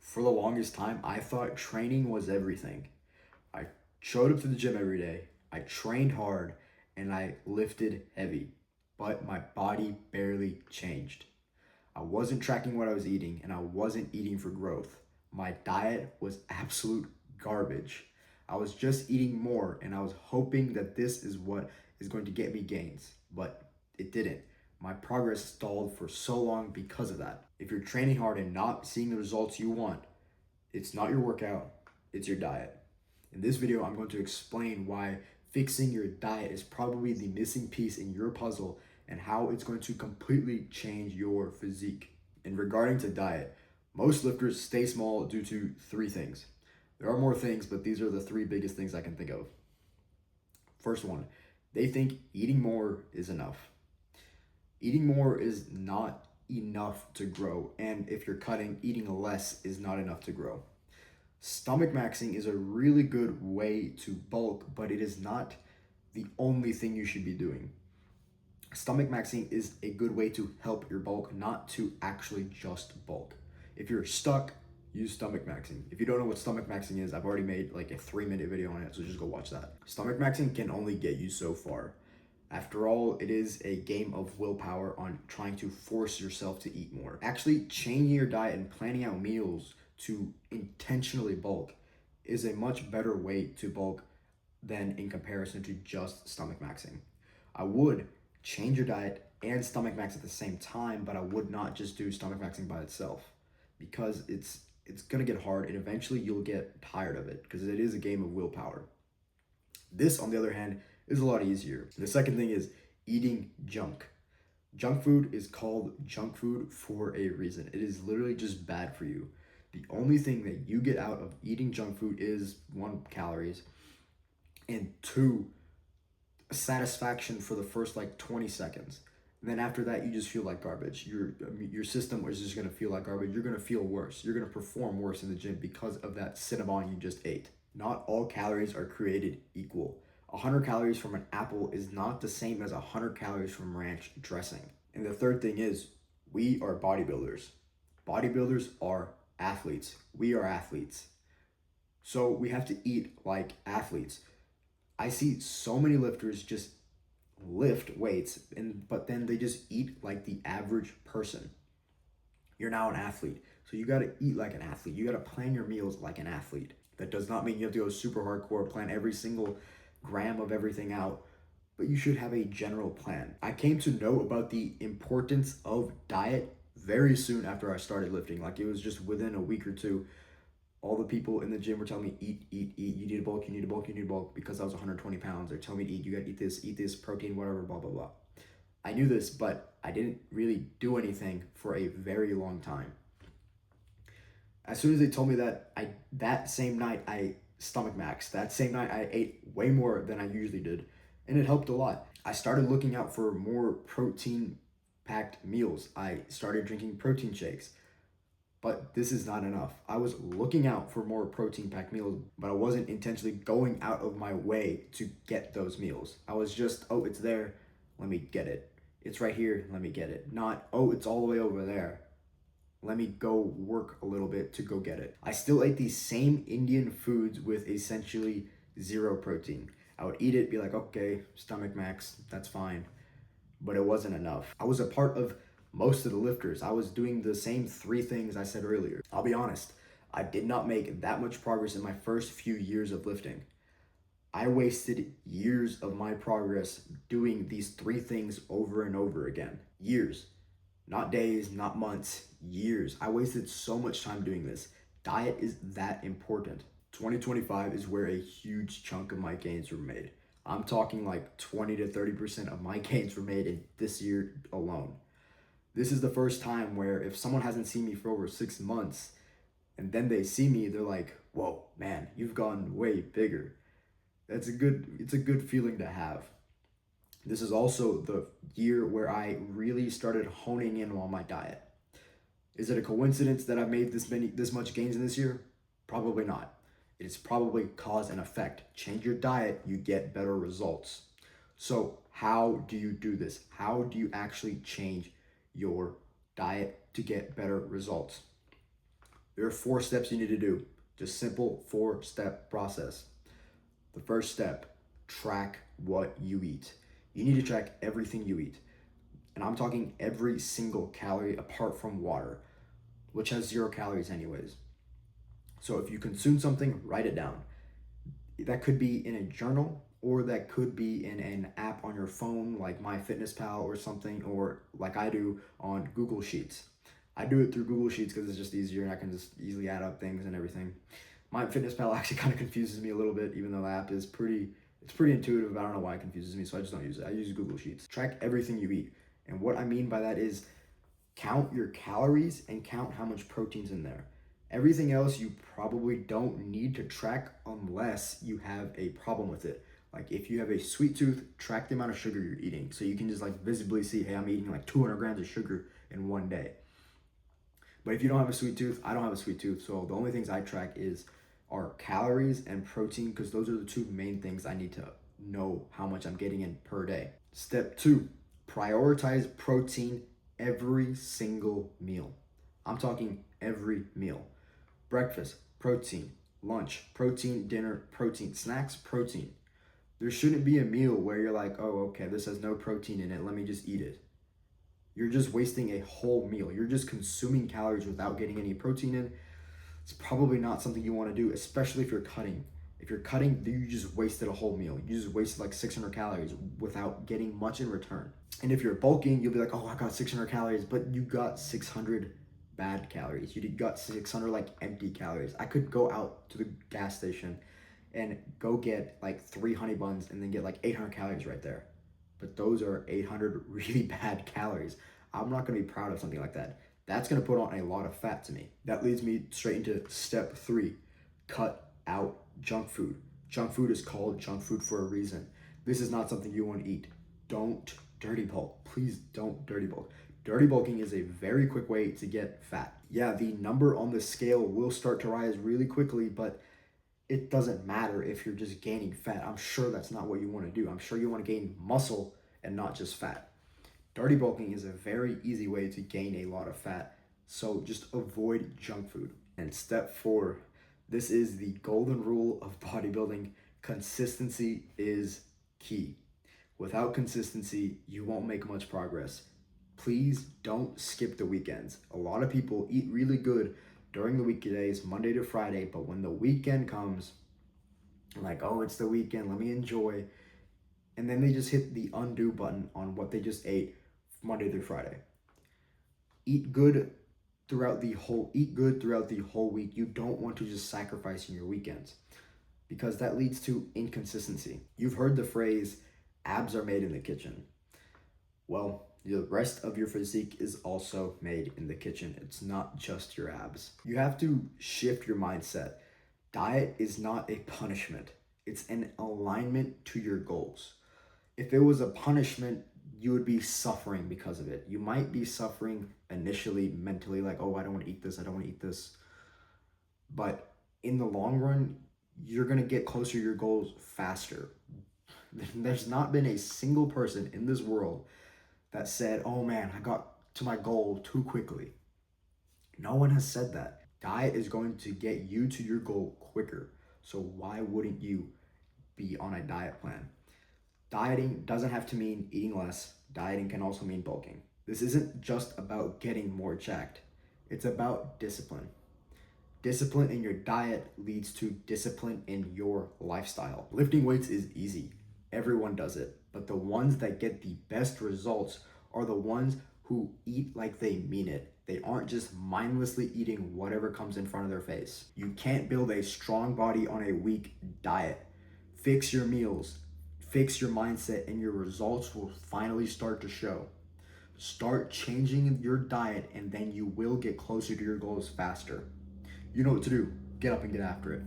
For the longest time, I thought training was everything. I showed up to the gym every day, I trained hard, and I lifted heavy, but my body barely changed. I wasn't tracking what I was eating, and I wasn't eating for growth. My diet was absolute garbage. I was just eating more, and I was hoping that this is what is going to get me gains, but it didn't. My progress stalled for so long because of that. If you're training hard and not seeing the results you want, it's not your workout, it's your diet. In this video, I'm going to explain why fixing your diet is probably the missing piece in your puzzle and how it's going to completely change your physique. And regarding to diet, most lifters stay small due to three things. There are more things, but these are the three biggest things I can think of. First one, they think eating more is enough. Eating more is not enough to grow, and if you're cutting, eating less is not enough to grow. Stomach maxing is a really good way to bulk, but it is not the only thing you should be doing. Stomach maxing is a good way to help your bulk, not to actually just bulk. If you're stuck, use stomach maxing. If you don't know what stomach maxing is, I've already made like a 3-minute video on it, so just go watch that. Stomach maxing can only get you so far. After all, it is a game of willpower on trying to force yourself to eat more. Actually, changing your diet and planning out meals to intentionally bulk is a much better way to bulk than in comparison to just stomach maxing. I would change your diet and stomach max at the same time, but I would not just do stomach maxing by itself because it's gonna get hard and eventually you'll get tired of it because it is a game of willpower. This, on the other hand, is a lot easier. The second thing is eating junk. Junk food is called junk food for a reason. It is literally just bad for you. The only thing that you get out of eating junk food is one, calories, and two, satisfaction for the first like 20 seconds. And then after that, you just feel like garbage. Your system is just gonna feel like garbage. You're gonna feel worse. You're gonna perform worse in the gym because of that Cinnabon you just ate. Not all calories are created equal. 100 calories from an apple is not the same as 100 calories from ranch dressing. And the third thing is, we are bodybuilders. Bodybuilders are athletes. We are athletes. So we have to eat like athletes. I see so many lifters just lift weights, but then they just eat like the average person. You're now an athlete, so you gotta eat like an athlete. You gotta plan your meals like an athlete. That does not mean you have to go super hardcore, plan every single gram of everything out, but you should have a general plan. I came to know about the importance of diet very soon after I started lifting. Like it was just within a week or two, all the people in the gym were telling me, eat, eat, eat, you need to bulk, you need to bulk, you need to bulk, because I was 120 pounds. They're telling me to eat, you gotta eat this, protein, whatever, blah, blah, blah. I knew this, but I didn't really do anything for a very long time. As soon as they told me that, that same night I stomach maxed. That same night I ate way more than I usually did, and it helped a lot. I started looking out for more protein-packed meals. I started drinking protein shakes. But this is not enough. I was looking out for more protein-packed meals, but I wasn't intentionally going out of my way to get those meals. I was just, oh, it's there, let me get it. It's right here, let me get it. Not, oh, it's all the way over there, let me go work a little bit to go get it. I still ate these same Indian foods with essentially zero protein. I would eat it, be like, okay, stomach max, that's fine. But it wasn't enough. I was a part of most of the lifters. I was doing the same three things I said earlier. I'll be honest, I did not make that much progress in my first few years of lifting. I wasted years of my progress doing these three things over and over again. Years. Not days, not months, years. I wasted so much time doing this. Diet is that important. 2025 is where a huge chunk of my gains were made. I'm talking like 20 to 30% of my gains were made in this year alone. This is the first time where if someone hasn't seen me for over 6 months and then they see me, they're like, whoa, man, you've gotten way bigger. It's a good feeling to have. This is also the year where I really started honing in on my diet. Is it a coincidence that I've made this much gains in this year? Probably not. It's probably cause and effect. Change your diet, you get better results. So how do you do this? How do you actually change your diet to get better results? There are 4 steps you need to do. Just simple 4-step process. The first step, track what you eat. You need to track everything you eat. And I'm talking every single calorie apart from water, which has 0 calories anyways. So if you consume something, write it down. That could be in a journal, or that could be in an app on your phone like MyFitnessPal or something, or like I do on Google Sheets. I do it through Google Sheets because it's just easier and I can just easily add up things and everything. MyFitnessPal actually kind of confuses me a little bit, even though the app is pretty intuitive. I don't know why it confuses me, so I just don't use it. I use Google Sheets. Track everything you eat. And what I mean by that is count your calories and count how much protein's in there. Everything else you probably don't need to track unless you have a problem with it. Like if you have a sweet tooth, track the amount of sugar you're eating. So you can just like visibly see, hey, I'm eating like 200 grams of sugar in one day. But if you don't have a sweet tooth, I don't have a sweet tooth. So the only things I track are calories and protein, because those are the 2 main things I need to know how much I'm getting in per day. Step 2, prioritize protein every single meal. I'm talking every meal. Breakfast, protein. Lunch, protein. Dinner, protein. Snacks, protein. There shouldn't be a meal where you're like, oh, okay, this has no protein in it, let me just eat it. You're just wasting a whole meal. You're just consuming calories without getting any protein in. It's probably not something you want to do, especially if you're cutting. If you're cutting, you just wasted a whole meal. You just wasted like 600 calories without getting much in return. And if you're bulking, you'll be like, oh, I got 600 calories, but you got 600 bad calories. You got 600 like empty calories. I could go out to the gas station and go get like 3 honey buns and then get like 800 calories right there. But those are 800 really bad calories. I'm not gonna be proud of something like that. That's gonna put on a lot of fat to me. That leads me straight into step 3, cut out junk food. Junk food is called junk food for a reason. This is not something you want to eat. Don't dirty bulk. Please don't dirty bulk. Dirty bulking is a very quick way to get fat. Yeah, the number on the scale will start to rise really quickly, but it doesn't matter if you're just gaining fat. I'm sure that's not what you want to do. I'm sure you want to gain muscle and not just fat. Dirty bulking is a very easy way to gain a lot of fat, so just avoid junk food. And step 4, this is the golden rule of bodybuilding. Consistency is key. Without consistency, you won't make much progress. Please don't skip the weekends. A lot of people eat really good during the weekdays, Monday to Friday, but when the weekend comes, like, oh, it's the weekend, let me enjoy. And then they just hit the undo button on what they just ate Monday through Friday. Eat good throughout the whole week. You don't want to just sacrifice in your weekends, because that leads to inconsistency. You've heard the phrase, abs are made in the kitchen. Well, the rest of your physique is also made in the kitchen. It's not just your abs. You have to shift your mindset. Diet is not a punishment. It's an alignment to your goals. If it was a punishment, you would be suffering because of it. You might be suffering initially mentally, like, oh, I don't want to eat this, I don't want to eat this. But in the long run, you're going to get closer to your goals faster. There's not been a single person in this world that said, oh man, I got to my goal too quickly. No one has said that. Diet is going to get you to your goal quicker. So why wouldn't you be on a diet plan? Dieting doesn't have to mean eating less. Dieting can also mean bulking. This isn't just about getting more jacked. It's about discipline. Discipline in your diet leads to discipline in your lifestyle. Lifting weights is easy. Everyone does it. But the ones that get the best results are the ones who eat like they mean it. They aren't just mindlessly eating whatever comes in front of their face. You can't build a strong body on a weak diet. Fix your meals, fix your mindset, and your results will finally start to show. Start changing your diet, and then you will get closer to your goals faster. You know what to do. Get up and get after it.